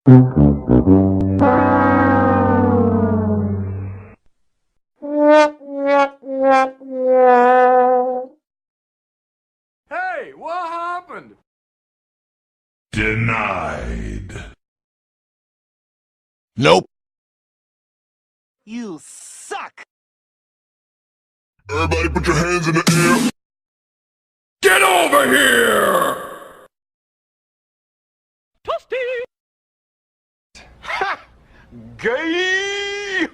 Hey, what happened? Denied. Nope. You suck! Everybody put your hands in the air. Get over here! Toasty! Ha! Gay!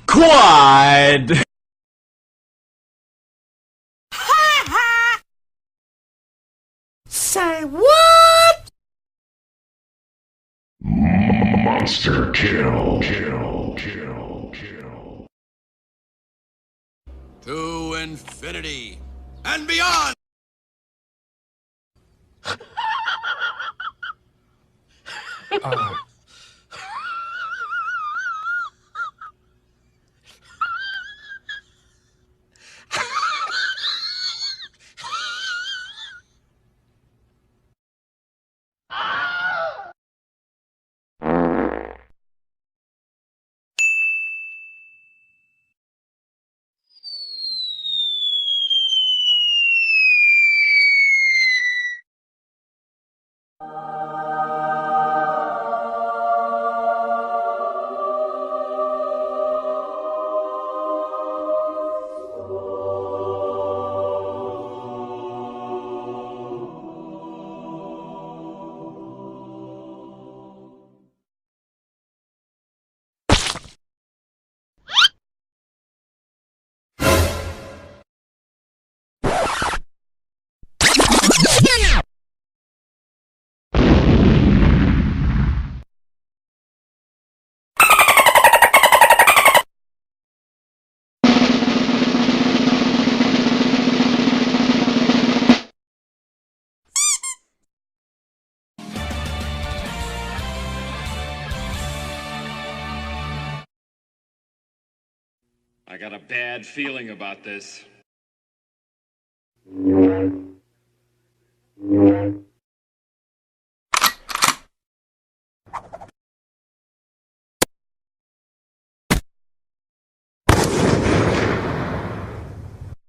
Quad! Say what? Monster kill. To infinity and beyond! I got a bad feeling about this.